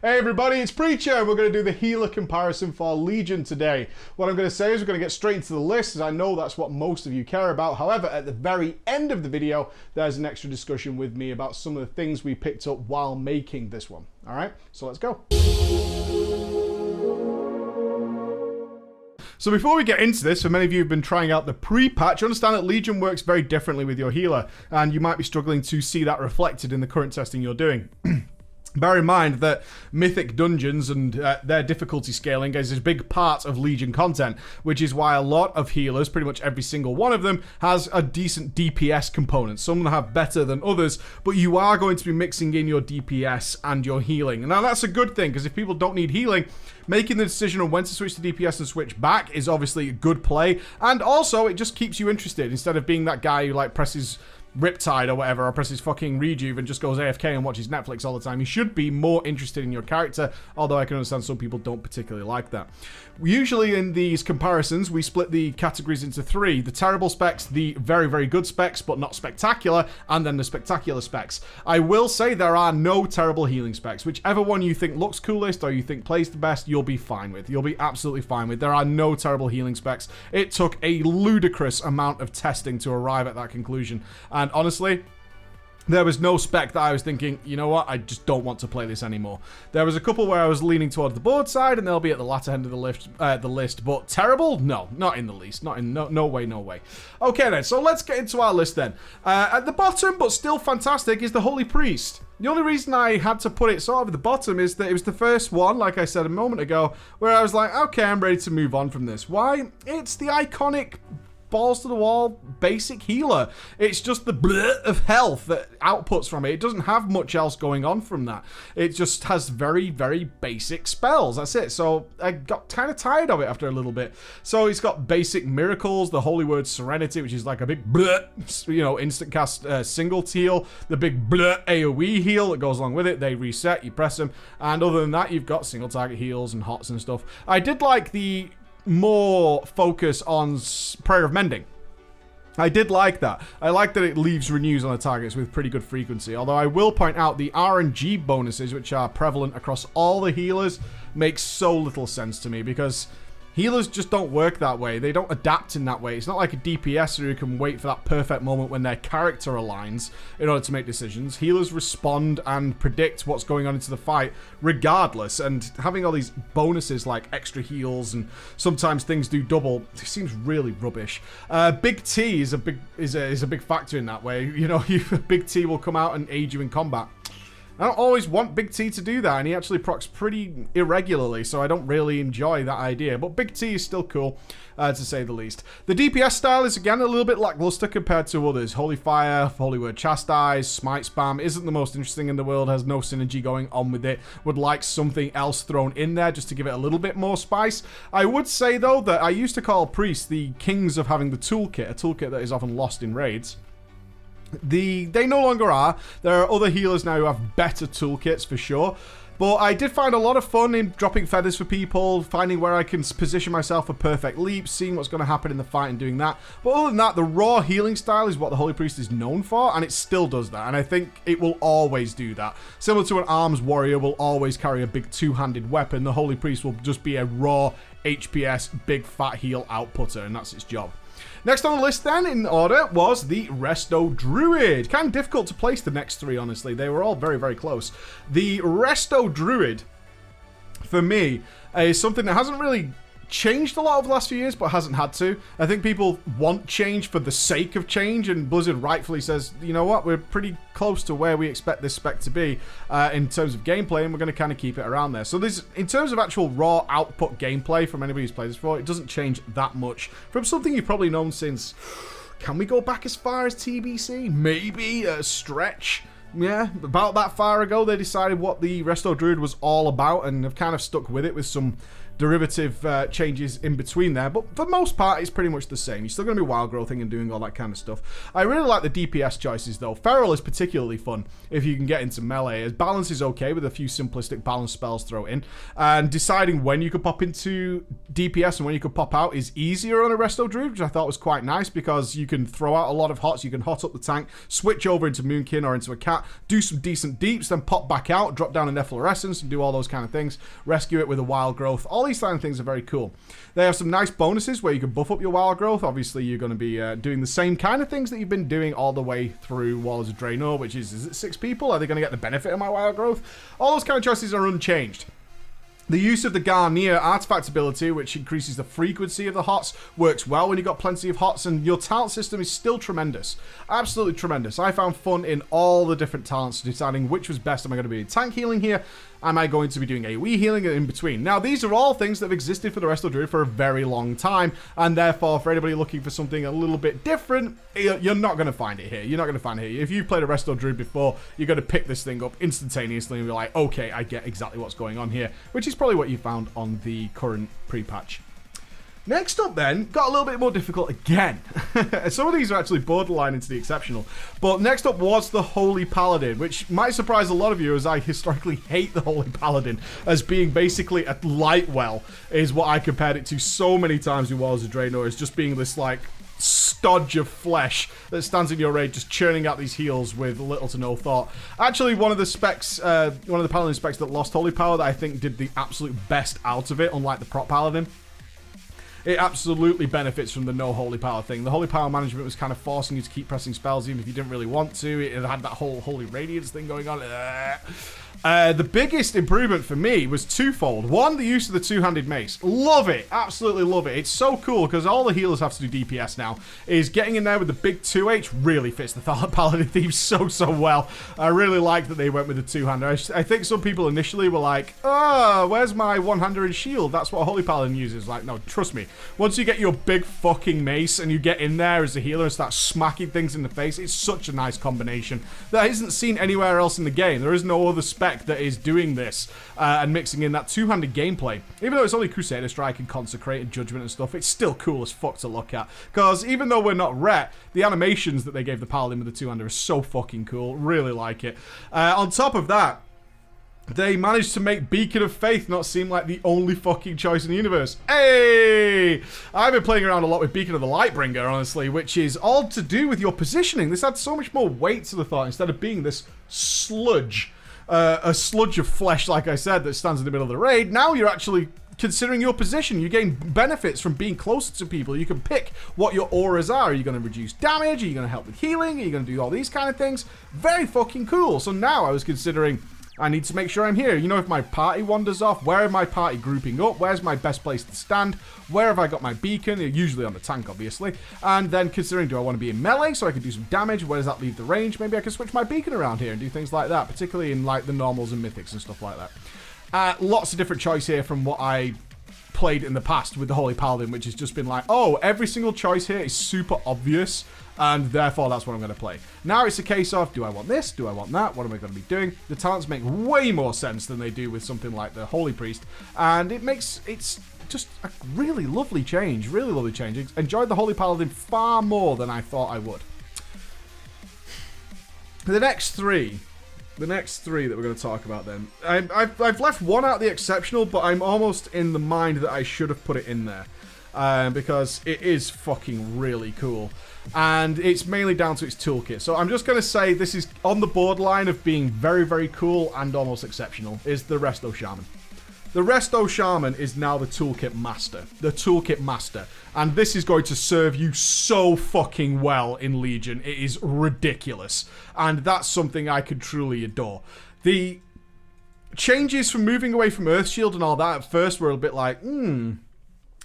Hey everybody, it's Preacher, and we're going to do the healer comparison for Legion today. What I'm going to say is we're going to get straight into the list, as I know that's what most of you care about. However, at the very end of the video, there's an extra discussion with me about some of the things we picked up while making this one. Alright, so let's go. So before we get into this, for many of you who've been trying out the pre-patch, understand that Legion works very differently with your healer, and you might be struggling to see that reflected in the current testing you're doing. Bear in mind that Mythic Dungeons and their difficulty scaling is a big part of Legion content, which is why a lot of healers, pretty much every single one of them, has a decent DPS component. Some have better than others, but you are going to be mixing in your DPS and your healing. Now that's a good thing, because if people don't need healing, making the decision on when to switch to DPS and switch back is obviously a good play, and also it just keeps you interested, instead of being that guy who like presses Riptide or whatever, or presses fucking Rejuve and just goes AFK and watches Netflix all the time. You should be more interested in your character, although I can understand some people don't particularly like that. Usually in these comparisons, we split the categories into three: the terrible specs, the very, very good specs, but not spectacular, and then the spectacular specs. I will say there are no terrible healing specs. Whichever one you think looks coolest or you think plays the best, you'll be fine with. You'll be absolutely fine with. There are no terrible healing specs. It took a ludicrous amount of testing to arrive at that conclusion. And honestly, there was no spec that I was thinking, you know what, I just don't want to play this anymore. There was a couple where I was leaning towards the board side, and they'll be at the latter end of the list. But terrible? No, not in the least. Not in no way, no way. Okay then, so let's get into our list then. At the bottom, but still fantastic, is the Holy Priest. The only reason I had to put it sort of at the bottom is that it was the first one, like I said a moment ago, where I was like, okay, I'm ready to move on from this. Why? It's the iconic balls to the wall basic healer. It's just the bleh of health that outputs from it. It doesn't have much else going on from that. It just has very, very basic spells. That's it. So I got kind of tired of it after a little bit. So it's got basic miracles, the Holy Word Serenity, which is like a big bleh, you know, instant cast single heal, the big bleh AoE heal that goes along with it. They reset, you press them, and other than that, you've got single target heals and hots and stuff. I did like the more focus on Prayer of Mending. I did like that. I like that it leaves renews on the targets with pretty good frequency, although I will point out the RNG bonuses, which are prevalent across all the healers, make so little sense to me, because healers just don't work that way. They don't adapt in that way. It's not like a DPS who can wait for that perfect moment when their character aligns in order to make decisions. Healers respond and predict what's going on into the fight regardless, and having all these bonuses like extra heals and sometimes things do double, it seems really rubbish. Big T is a big factor in that way. You know, Big T will come out and aid you in combat. I don't always want Big T to do that, and he actually procs pretty irregularly, so I don't really enjoy that idea. But Big T is still cool, to say the least. The DPS style is, again, a little bit lackluster compared to others. Holy Fire, Holy Word Chastise, Smite Spam isn't the most interesting in the world, has no synergy going on with it. Would like something else thrown in there just to give it a little bit more spice. I would say, though, that I used to call priests the kings of having the toolkit, a toolkit that is often lost in raids. They no longer are. There are other healers now who have better toolkits for sure. But I did find a lot of fun in dropping feathers for people, finding where I can position myself for perfect leaps, seeing what's going to happen in the fight and doing that. But other than that, the raw healing style is what the Holy Priest is known for, and it still does that. And I think it will always do that. Similar to an arms warrior will always carry a big two-handed weapon, the Holy Priest will just be a raw HPS, big fat heal outputter, and that's its job. Next on the list then, in order, was the Resto Druid. Kind of difficult to place the next three, honestly. They were all very, very close. The Resto Druid, for me, is something that hasn't really changed a lot over the last few years, but hasn't had to. I think people want change for the sake of change, and Blizzard rightfully says, you know what, we're pretty close to where we expect this spec to be in terms of gameplay, and we're going to kind of keep it around there. So this, in terms of actual raw output gameplay from anybody who's played this before, it doesn't change that much from something you've probably known since, can we go back as far as TBC? Maybe a stretch. Yeah, about that far ago, they decided what the Resto Druid was all about, and have kind of stuck with it with some derivative changes in between there. But for the most part, it's pretty much the same. You're still going to be wild growthing and doing all that kind of stuff. I really like the DPS choices, though. Feral is particularly fun if you can get into melee. As balance is okay with a few simplistic balance spells thrown in. And deciding when you could pop into DPS and when you could pop out is easier on a Resto Druid, which I thought was quite nice because you can throw out a lot of hots. You can hot up the tank, switch over into Moonkin or into a cat, do some decent deeps, then pop back out, drop down an efflorescence and do all those kind of things. Rescue it with a wild growth. All these kind of things are very cool. They have some nice bonuses where you can buff up your wild growth. Obviously, you're going to be doing the same kind of things that you've been doing all the way through Warlords of Draenor, which is it 6 people? Are they going to get the benefit of my wild growth? All those kind of choices are unchanged. The use of the Garnier artifact ability, which increases the frequency of the hots, works well when you've got plenty of hots, and your talent system is still tremendous. Absolutely tremendous. I found fun in all the different talents, deciding which was best. Am I going to be tank healing here? Am I going to be doing AoE healing in between? Now, these are all things that have existed for the Resto Druid for a very long time, and therefore, for anybody looking for something a little bit different, you're not going to find it here. You're not going to find it here. If you've played a Resto Druid before, you're going to pick this thing up instantaneously and be like, okay, I get exactly what's going on here, which is probably what you found on the current pre-patch. Next up then, got a little bit more difficult again. Some of these are actually borderline into the exceptional. But next up was the Holy Paladin, which might surprise a lot of you as I historically hate the Holy Paladin as being basically a light well, is what I compared it to so many times in Warlords of Draenor, as just being this like stodge of flesh that stands in your raid just churning out these heals with little to no thought. Actually, one of the specs, one of the Paladin specs that lost Holy Power that I think did the absolute best out of it, unlike the Prot Paladin. It absolutely benefits from the no Holy Power thing. The Holy Power management was kind of forcing you to keep pressing spells even if you didn't really want to. It had that whole Holy Radiance thing going on. The biggest improvement for me was twofold. One, the use of the two-handed mace. Love it. Absolutely love it. It's so cool because all the healers have to do DPS now. Is getting in there with the big 2H really fits the Paladin theme so well. I really like that they went with the two-hander. I think some people initially were like, oh, where's my one-hander and shield? That's what a Holy Paladin uses. Like, no, trust me. Once you get your big fucking mace and you get in there as a healer and start smacking things in the face, it's such a nice combination that isn't seen anywhere else in the game. There is no other spec that is doing this and mixing in that two-handed gameplay. Even though it's only Crusader Strike and Consecrate and Judgment and stuff, it's still cool as fuck to look at. Because even though we're not Ret, the animations that they gave the Paladin with the two-hander are so fucking cool. Really like it. On top of that, they managed to make Beacon of Faith not seem like the only fucking choice in the universe. Hey! I've been playing around a lot with Beacon of the Lightbringer, honestly, which is all to do with your positioning. This adds so much more weight to the thought instead of being this sludge. A sludge of flesh, like I said, that stands in the middle of the raid. Now you're actually considering your position. You gain benefits from being closer to people. You can pick what your auras are. Are you going to reduce damage? Are you going to help with healing? Are you going to do all these kind of things? Very fucking cool. So now I was considering, I need to make sure I'm here. You know, if my party wanders off, where are my party grouping up? Where's my best place to stand? Where have I got my beacon? Usually on the tank, obviously. And then considering, do I want to be in melee so I can do some damage? Where does that leave the range? Maybe I can switch my beacon around here and do things like that, particularly in like the normals and mythics and stuff like that. Lots of different choice here from what I played in the past with the Holy Paladin, which has just been like, oh, every single choice here is super obvious, and therefore that's what I'm going to play. Now it's a case of, do I want this? Do I want that? What am I going to be doing? The talents make way more sense than they do with something like the Holy Priest, and it's just a really lovely change. Really lovely change. Enjoyed the Holy Paladin far more than I thought I would. The next three that we're going to talk about then. I've left one out of the exceptional, but I'm almost in the mind that I should have put it in there. Because it is fucking really cool. And it's mainly down to its toolkit. So I'm just going to say this is on the borderline of being very, very cool and almost exceptional, is the Resto Shaman. The Resto Shaman is now the toolkit master. The toolkit master. And this is going to serve you so fucking well in Legion. It is ridiculous. And that's something I could truly adore. The changes from moving away from Earthshield and all that at first were a bit like,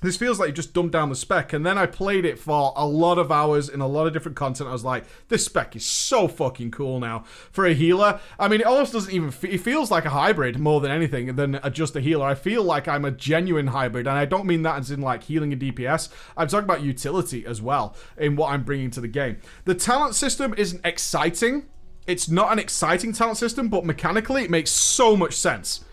this feels like you just dumbed down the spec. And then I played it for a lot of hours in a lot of different content. I was like, this spec is so fucking cool now. For a healer, I mean, it almost doesn't even... It feels like a hybrid more than anything than just a healer. I feel like I'm a genuine hybrid. And I don't mean that as in like healing and DPS. I'm talking about utility as well in what I'm bringing to the game. The talent system isn't exciting. It's not an exciting talent system, but mechanically it makes so much sense.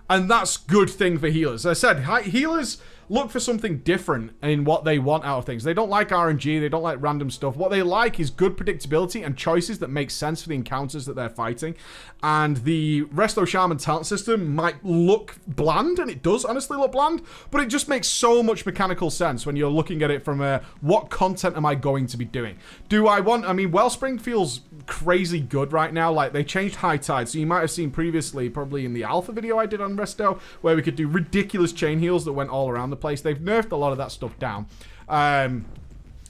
And that's good thing for healers. As I said, healers look for something different in what they want out of things. They don't like RNG. They don't like random stuff. What they like is good predictability and choices that make sense for the encounters that they're fighting. And the Resto Shaman talent system might look bland, and it does honestly look bland, but it just makes so much mechanical sense when you're looking at it from what content am I going to be doing? I mean, Wellspring feels crazy good right now. Like, they changed High Tide, so you might have seen previously, probably in the alpha video I did on Resto, where we could do ridiculous chain heals that went all around the place. They've nerfed a lot of that stuff down.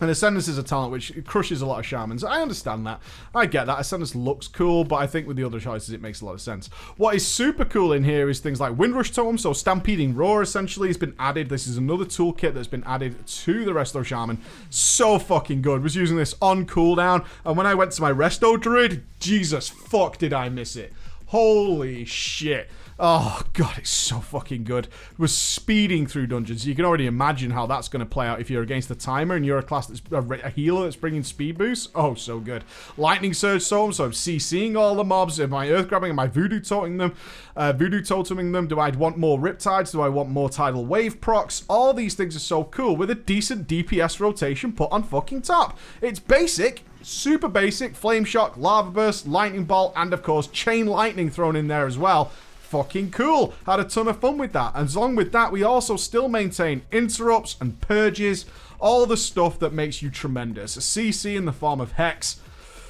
And Ascendance is a talent which crushes a lot of shamans. I understand that. I get that. Ascendance looks cool, but I think with the other choices, it makes a lot of sense. What is super cool in here is things like Windrush Totem, so Stampeding Roar essentially has been added. This is another toolkit that's been added to the Resto Shaman. So fucking good. Was using this on cooldown, and when I went to my Resto Druid, Jesus fuck did I miss it. Holy shit. Oh, God, it's so fucking good. Was speeding through dungeons. You can already imagine how that's going to play out if you're against a timer and you're a class that's a healer that's bringing speed boosts. Oh, so good. Lightning Surge Storm, so I'm CCing all the mobs. Am I Earth Grabbing? Am I Voodoo Toteming them? Do I want more Riptides? Do I want more Tidal Wave procs? All these things are so cool with a decent DPS rotation put on fucking top. It's basic. Super basic. Flame Shock, Lava Burst, Lightning Bolt, and of course, Chain Lightning thrown in there as well. Fucking cool. Had a ton of fun with that. And along with that, we also still maintain interrupts and purges, all the stuff that makes you tremendous. A CC in the form of Hex,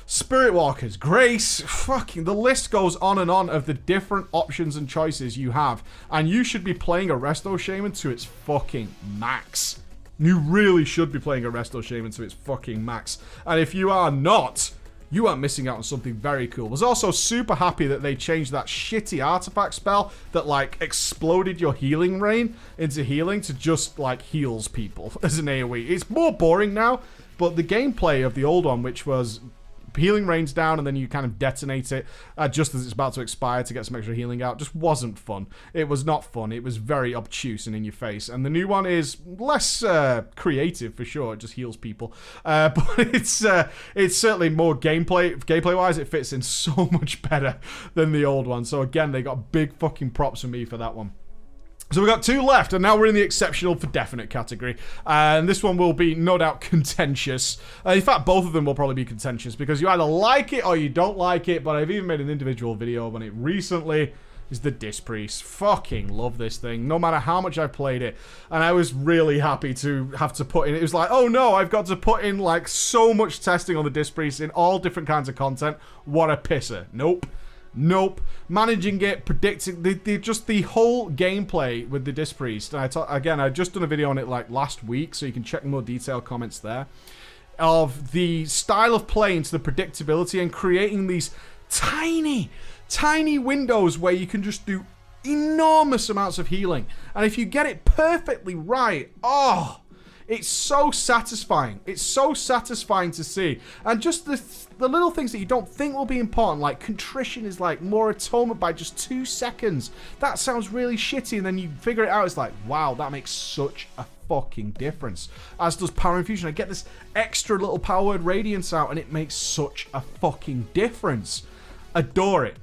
Spirit Walkers, Grace, fucking the list goes on and on of the different options and choices you have. And you should be playing a Resto Shaman to its fucking max. You really should be playing a Resto Shaman to its fucking max. And if you are not, you are missing out on something very cool. I was also super happy that they changed that shitty artifact spell that, like, exploded your healing rain into healing to just, like, heals people as an AoE. It's more boring now, but the gameplay of the old one, which was healing rains down and then you kind of detonate it just as it's about to expire to get some extra healing out, just wasn't fun. It was not fun. It was very obtuse and in your face. And the new one is less creative for sure. It just heals people, but it's certainly more gameplay wise. It fits in so much better than the old one. So again, they got big fucking props from me for that one. So we've got 2 left, and now we're in the exceptional for definite category. And this one will be, no doubt, contentious. In fact, both of them will probably be contentious, because you either like it or you don't like it, but I've even made an individual video on it recently. Is the Disc Priest. Fucking love this thing, no matter how much I've played it. And I was really happy to have to put in, it was like, oh no, I've got to put in like so much testing on the Disc Priest in all different kinds of content. What a pisser. Nope. Managing it, predicting, just the whole gameplay with the Disc Priest. And I just done a video on it like last week, so you can check more detailed comments there. Of the style of play into the predictability and creating these tiny windows where you can just do enormous amounts of healing. And if you get it perfectly right, oh, it's so satisfying. It's so satisfying to see. And just the little things that you don't think will be important, like contrition is like more atonement by just 2 seconds. That sounds really shitty, and then you figure it out. It's like, wow, that makes such a fucking difference. As does Power Infusion. I get this extra little Power Word Radiance out, and it makes such a fucking difference. Adore it.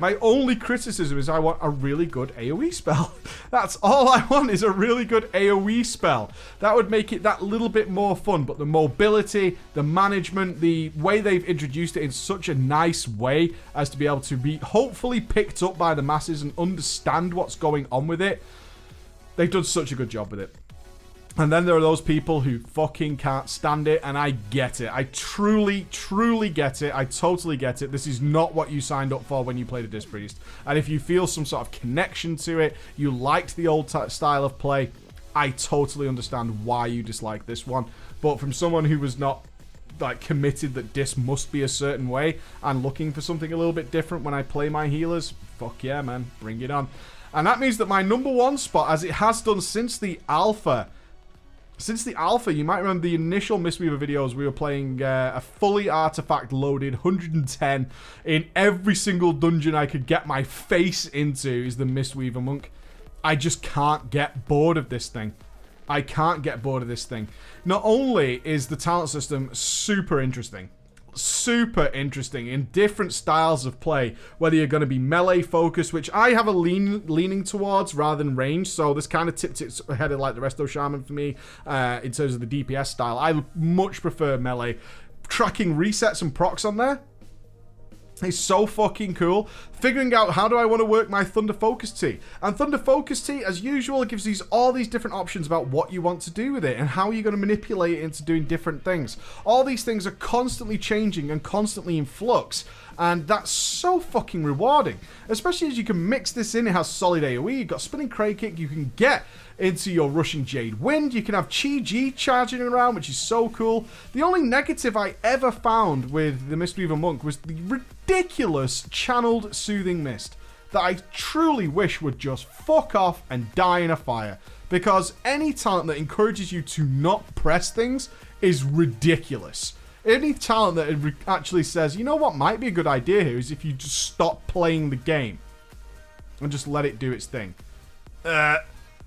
My only criticism is I want a really good AoE spell. That's all I want, is a really good AoE spell. That would make it that little bit more fun, but the mobility, the management, the way they've introduced it in such a nice way as to be able to be hopefully picked up by the masses and understand what's going on with it. They've done such a good job with it. And then there are those people who fucking can't stand it, and I get it. I truly get it. I totally get it. This is not what you signed up for when you played a Disc Priest. And if you feel some sort of connection to it, you liked the old style of play, I totally understand why you dislike this one. But from someone who was not like committed that Disc must be a certain way and looking for something a little bit different when I play my healers, fuck yeah, man, bring it on. And that means that my number 1 spot, as it has done since the alpha, you might remember the initial Mistweaver videos, we were playing a fully artifact loaded 110 in every single dungeon I could get my face into is the Mistweaver Monk. I just can't get bored of this thing. Not only is the talent system super interesting, super interesting in different styles of play, whether you're going to be melee focused, which I have a leaning towards rather than range, so this kind of tipped it ahead of like the Resto Shaman for me in terms of the DPS style. I much prefer melee. Tracking resets and procs on there, it's so fucking cool. Figuring out how do I want to work my Thunder Focus Tea. And Thunder Focus Tea, as usual, gives you all these different options about what you want to do with it and how you're going to manipulate it into doing different things. All these things are constantly changing and constantly in flux. And that's so fucking rewarding. Especially as you can mix this in. It has solid AoE, you've got Spinning Crane Kick, you can get into your Rushing Jade Wind, you can have Chi-Ji charging around, which is so cool. The only negative I ever found with the Mistweaver Monk was the ridiculous channeled Soothing Mist that I truly wish would just fuck off and die in a fire. Because any talent that encourages you to not press things is ridiculous. Any talent that actually says, you know what might be a good idea here is if you just stop playing the game and just let it do its thing.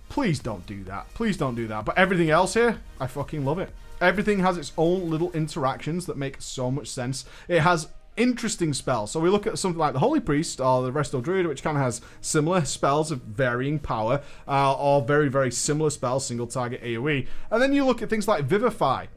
Please don't do that. Please don't do that. But everything else here, I fucking love it. Everything has its own little interactions that make so much sense. It has interesting spells. So we look at something like the Holy Priest or the Resto Druid, which kind of has similar spells of varying power, or very, very similar spells, single target AoE. And then you look at things like Vivify.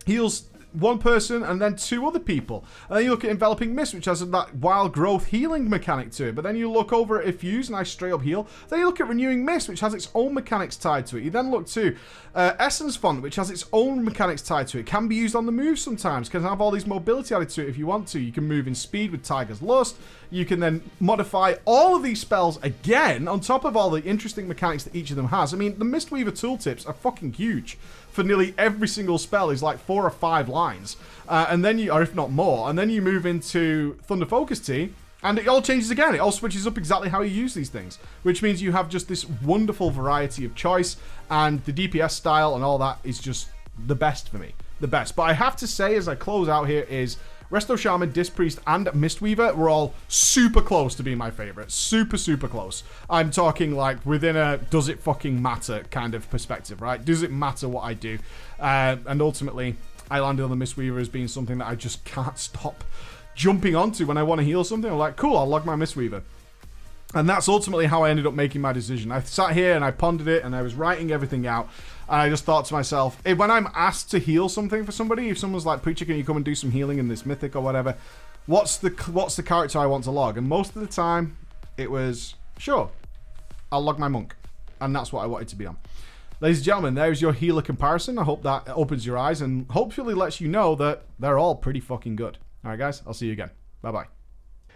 Heals one person and then two other people. And then you look at Enveloping Mist, which has that wild growth healing mechanic to it. But then you look over at Effuse, nice straight up heal. Then you look at Renewing Mist, which has its own mechanics tied to it. You then look to Essence Font, which has its own mechanics tied to it. Can be used on the move sometimes. Can have all these mobility added to it if you want to. You can move in speed with Tiger's Lust. You can then modify all of these spells again on top of all the interesting mechanics that each of them has. I mean, the Mistweaver tooltips are fucking huge. For nearly every single spell is like 4 or 5 lines, and then you, or if not more, and then you move into Thunder Focus Tea, and it all changes again. It all switches up exactly how you use these things, which means you have just this wonderful variety of choice, and the DPS style and all that is just the best for me, the best. But I have to say, as I close out here, is Resto Shaman, Disc Priest, and Mistweaver were all super close to being my favorite. Super, super close. I'm talking like within a does it fucking matter kind of perspective, right? Does it matter what I do? And ultimately, I landed on the Mistweaver as being something that I just can't stop jumping onto when I want to heal something. I'm like, cool, I'll log my Mistweaver. And that's ultimately how I ended up making my decision. I sat here and I pondered it and I was writing everything out. And I just thought to myself, when I'm asked to heal something for somebody, if someone's like, Preacher, can you come and do some healing in this mythic or whatever, what's the character I want to log? And most of the time, it was, sure, I'll log my monk. And that's what I wanted to be on. Ladies and gentlemen, there's your healer comparison. I hope that opens your eyes and hopefully lets you know that they're all pretty fucking good. All right, guys, I'll see you again. Bye-bye.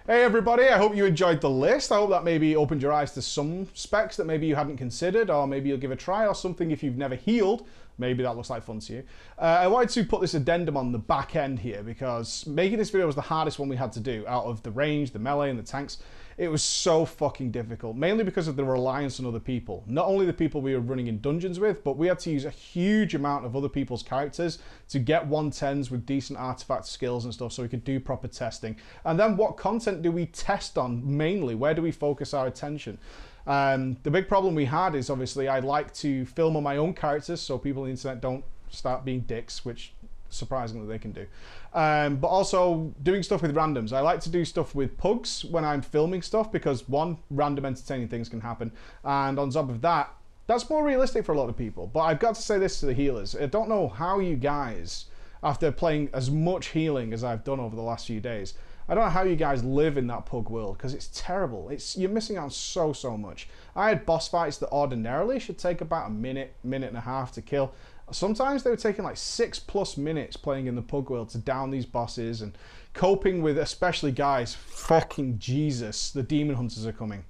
Hey everybody, I hope you enjoyed the list. I hope that maybe opened your eyes to some specs that maybe you hadn't considered, or maybe you'll give a try, or something if you've never healed. Maybe that looks like fun to you. I wanted to put this addendum on the back end here because making this video was the hardest one we had to do out of the range, the melee, and the tanks. It was so fucking difficult, mainly because of the reliance on other people. Not only the people we were running in dungeons with, but we had to use a huge amount of other people's characters to get 110s with decent artifact skills and stuff so we could do proper testing. And then what content do we test on mainly? Where do we focus our attention? The big problem we had is obviously I like to film on my own characters so people on the internet don't start being dicks, which surprisingly they can do. But also doing stuff with randoms. I like to do stuff with pugs when I'm filming stuff because one, random entertaining things can happen, and on top of that, that's more realistic for a lot of people. But I've got to say this to the healers. I don't know how you guys, after playing as much healing as I've done over the last few days, I don't know how you guys live in that pug world, because it's terrible. You're missing out so much. I had boss fights that ordinarily should take about a minute and a half to kill. Sometimes they were taking like 6+ minutes playing in the pug world to down these bosses and coping with, especially guys, fucking Jesus, the demon hunters are coming.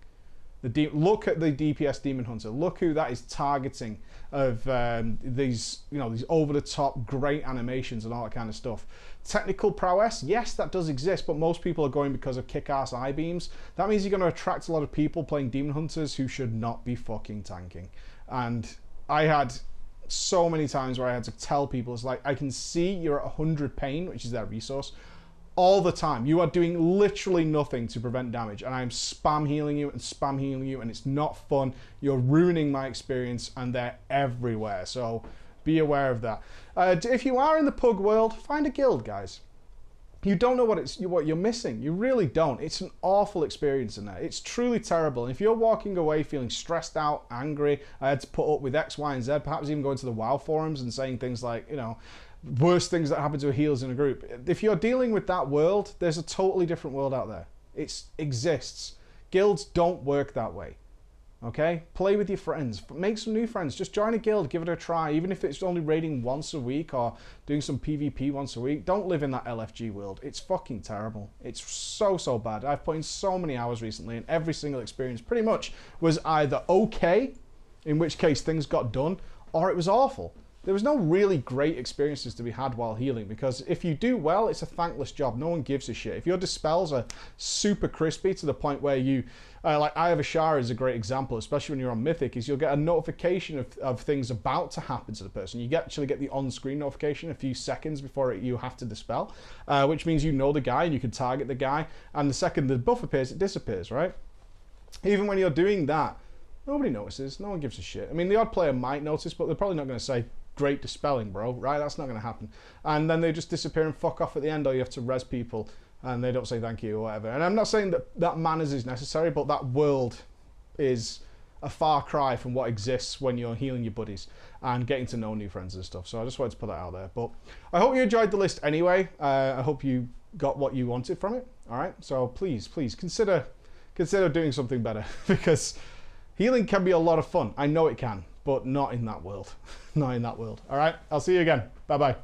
Look at the DPS demon hunter. Look who that is targeting of these, these over-the-top great animations and all that kind of stuff. Technical prowess, yes, that does exist, but most people are going because of kick-ass eye beams. That means you're going to attract a lot of people playing demon hunters who should not be fucking tanking. And I had so many times where I had to tell people, it's like, I can see you're at 100 pain, which is their resource, all the time. You are doing literally nothing to prevent damage, and I'm spam healing you, and it's not fun. You're ruining my experience, and they're everywhere, so be aware of that. If you are in the pug world, find a guild, guys. you don't know what you're missing. You really don't. It's an awful experience in there. It's truly terrible. And if you're walking away feeling stressed out, angry, I had to put up with X, Y, and Z, perhaps even going to the WoW forums and saying things like, you know, worst things that happen to healers in a group. If you're dealing with that world, there's a totally different world out there. It exists. Guilds don't work that way. Okay? Play with your friends. Make some new friends. Just join a guild. Give it a try. Even if it's only raiding once a week or doing some PvP once a week. Don't live in that LFG world. It's fucking terrible. It's so, so bad. I've put in so many hours recently, and every single experience pretty much was either okay, in which case things got done, or it was awful. There was no really great experiences to be had while healing, because if you do well, it's a thankless job. No one gives a shit. If your dispels are super crispy to the point where you, like Eye of Ashara is a great example, especially when you're on Mythic, is you'll get a notification of things about to happen to the person. You actually get the on-screen notification a few seconds before you have to dispel, which means you know the guy and you can target the guy, and the second the buff appears, it disappears, right? Even when you're doing that, nobody notices. No one gives a shit. I mean, the odd player might notice, but they're probably not going to say, great dispelling, bro, right? That's not going to happen. And then they just disappear and fuck off at the end, or you have to res people and they don't say thank you or whatever. And I'm not saying that manners is necessary, but that world is a far cry from what exists when you're healing your buddies and getting to know new friends and stuff. So I just wanted to put that out there. But I hope you enjoyed the list anyway. I hope you got what you wanted from it. All right. So please consider doing something better, because healing can be a lot of fun. I know it can, but not in that world. Not in that world. All right. I'll see you again. Bye-bye.